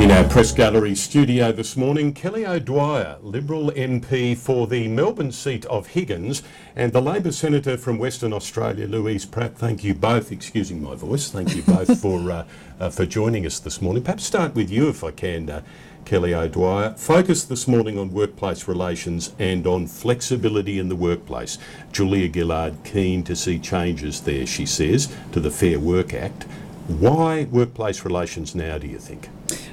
In our Press Gallery studio this morning, Kelly O'Dwyer, Liberal MP for the Melbourne seat of Higgins, and the Labor Senator from Western Australia, Louise Pratt. Thank you both, excusing my voice, thank you both for joining us this morning. Perhaps start with you if I can, Kelly O'Dwyer. Focus this morning on workplace relations and on flexibility in the workplace. Julia Gillard keen to see changes there, she says, to the Fair Work Act. Why workplace relations now, do you think?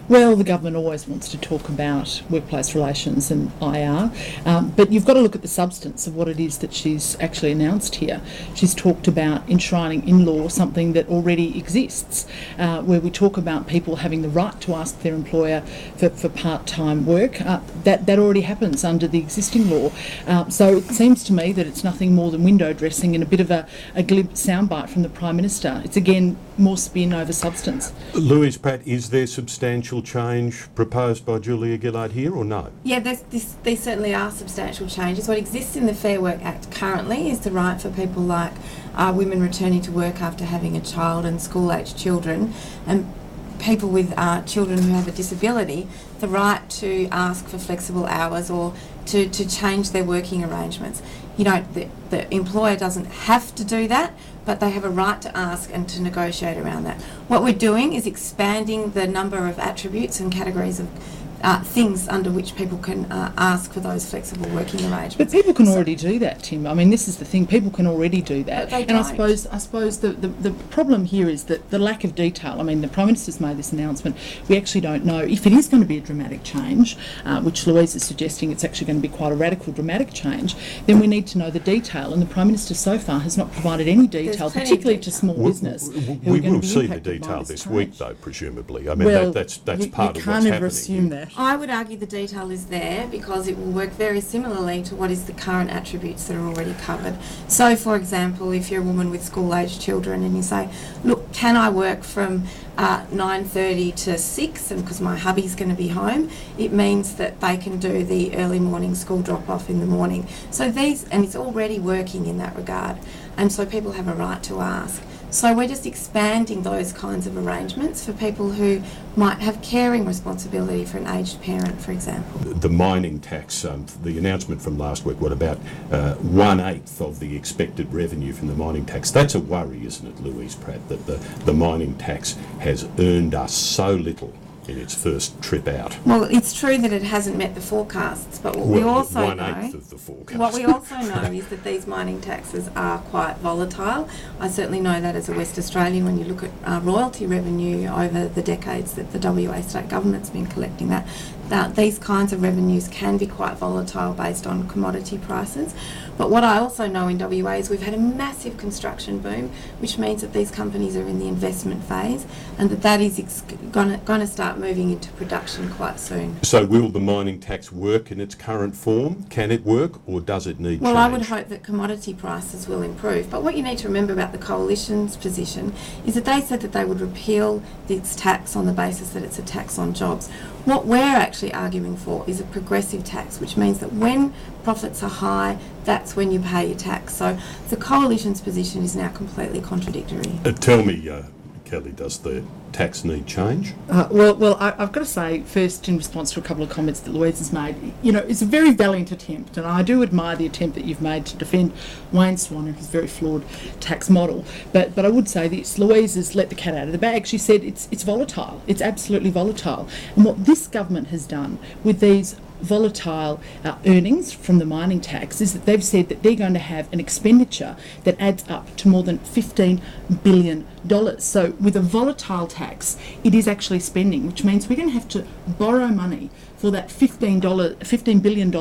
Well, the government always wants to talk about workplace relations and IR, but you've got to look at the substance of what it is that she's actually announced here. She's talked about enshrining in law something that already exists, where we talk about people having the right to ask their employer for part-time work. That already happens under the existing law. So it seems to me that it's nothing more than window dressing and a bit of a glib soundbite from the Prime Minister. It's again more spin over substance. Louise Pratt, is there substantial change proposed by Julia Gillard here or no? Yeah, these certainly are substantial changes. What exists in the Fair Work Act currently is the right for people like women returning to work after having a child and school-aged children, and people with children who have a disability, the right to ask for flexible hours or to change their working arrangements. You know, the employer doesn't have to do that, but they have a right to ask and to negotiate around that. What we're doing is expanding the number of attributes and categories of things under which people can ask for those flexible working arrangements. But people can already do that, Tim. I mean, this is the thing, people can already do that. But they and don't. I suppose the problem here is that the lack of detail. I mean, the Prime Minister's made this announcement. We actually don't know if it is going to be a dramatic change, which Louise is suggesting it's actually going to be quite a radical dramatic change. Then we need to know the detail, and the Prime Minister so far has not provided any detail, particularly to small business. We will see the detail this week, though, presumably. I mean, that's part of what's happening. You can't ever assume that. I would argue the detail is there because it will work very similarly to what is the current attributes that are already covered. So, for example, if you're a woman with school-aged children and you say, look, can I work from 9:30 to 6 and because my hubby's going to be home, it means that they can do the early morning school drop-off in the morning. So and it's already working in that regard, and so people have a right to ask. So we're just expanding those kinds of arrangements for people who might have caring responsibility for an aged parent, for example. The mining tax, the announcement from last week, what about 1/8 of the expected revenue from the mining tax? That's a worry, isn't it, Louise Pratt, that the mining tax has earned us so little in its first trip out? Well, it's true that it hasn't met the forecasts, but what we also know, 1/8 of the forecast. What we also know is that these mining taxes are quite volatile. I certainly know that as a West Australian. When you look at royalty revenue over the decades that the WA state government's been collecting that these kinds of revenues can be quite volatile based on commodity prices. But what I also know in WA is we've had a massive construction boom, which means that these companies are in the investment phase and that is going to start moving into production quite soon. So will the mining tax work in its current form? Can it work, or does it need change? Well, I would hope that commodity prices will improve. But what you need to remember about the Coalition's position is that they said that they would repeal this tax on the basis that it's a tax on jobs. What we're actually arguing for is a progressive tax, which means that when profits are high, that's when you pay your tax. So the Coalition's position is now completely contradictory. Tell me, Kelly, does the tax need change? Well, I've got to say, first, in response to a couple of comments that Louise has made, you know, it's a very valiant attempt, and I do admire the attempt that you've made to defend Wayne Swan and his very flawed tax model. But I would say this, Louise has let the cat out of the bag. She said it's volatile. It's absolutely volatile. And what this government has done with these volatile earnings from the mining tax is that they've said that they're going to have an expenditure that adds up to more than $15 billion. So with a volatile tax, it is actually spending, which means we're going to have to borrow money for that $15 billion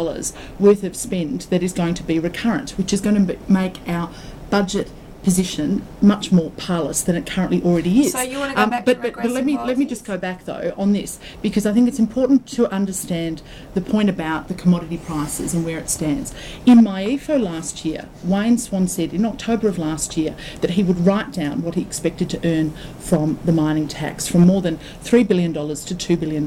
worth of spend that is going to be recurrent, which is going to make our budget position much more parlous than it currently already is. So you want to go back to but let me just go back though on this, because I think it's important to understand the point about the commodity prices and where it stands. In my EFO last year, Wayne Swan said in October of last year that he would write down what he expected to earn from the mining tax, from more than $3 billion to $2 billion.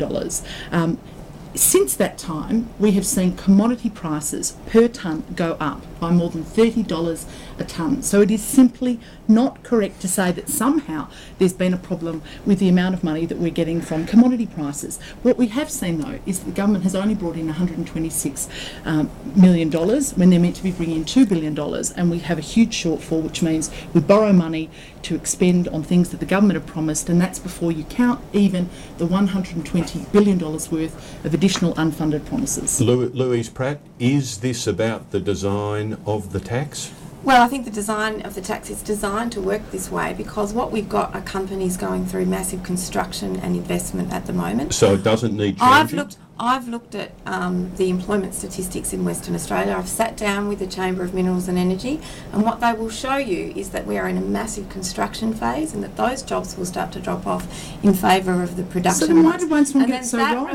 Since that time, we have seen commodity prices per tonne go up by more than $30 a tonne. So it is simply not correct to say that somehow there's been a problem with the amount of money that we're getting from commodity prices. What we have seen, though, is that the government has only brought in $126 million when they're meant to be bringing in $2 billion, and we have a huge shortfall, which means we borrow money to expend on things that the government have promised, and that's before you count even the $120 billion worth of additional unfunded promises. Louise Pratt, is this about the design of the tax? Well, I think the design of the tax is designed to work this way because what we've got are companies going through massive construction and investment at the moment. So it doesn't need changing? I've looked at the employment statistics in Western Australia. I've sat down with the Chamber of Minerals and Energy, and what they will show you is that we are in a massive construction phase and that those jobs will start to drop off in favour of the production. So then why did Wayne Swan get so that wrong?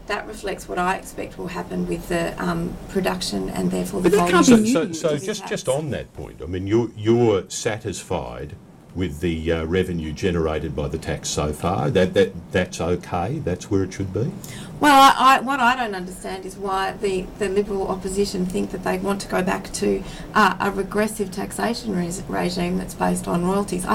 That reflects what I expect will happen with the production and therefore But the that volume. can't be So just on that point, I mean, you're satisfied with the revenue generated by the tax so far? That's okay? That's where it should be? Well, what I don't understand is why the Liberal opposition think that they want to go back to a regressive taxation regime that's based on royalties.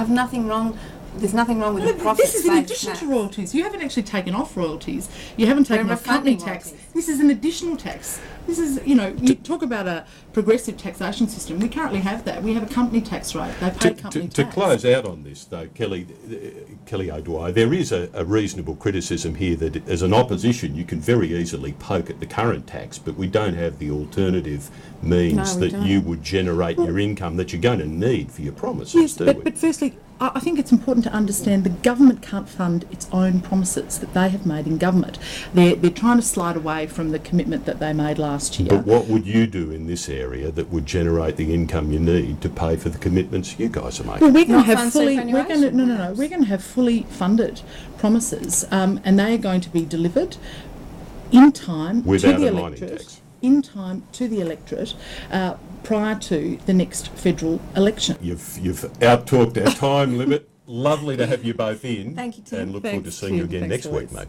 There's nothing wrong with the profit. This is in addition to royalties. You haven't actually taken off royalties. You haven't taken off company tax. Royalties. This is an additional tax. This is, you talk about a progressive taxation system. We currently have that. We have a company tax rate. They pay company tax. To close out on this, though, Kelly O'Dwyer, there is a reasonable criticism here that as an opposition you can very easily poke at the current tax, but we don't have the alternative means that you would generate your income that you're going to need for your promises, yes, do we? But firstly, I think it's important to understand the government can't fund its own promises that they have made in government. They're trying to slide away from the commitment that they made last year. But what would you do in this area that would generate the income you need to pay for the commitments you guys are making? Well, we're going to Not have fund fully. superannuation, We're going to have fully funded promises, and they are going to be delivered in time Without to the a mining electorate. tax. In time to the electorate. Prior to the next federal election. You've out-talked our time limit. Lovely to have you both in. Thank you, Tim. And look forward to Thanks, seeing you Tim. again Thanks, next week, Louise. mate.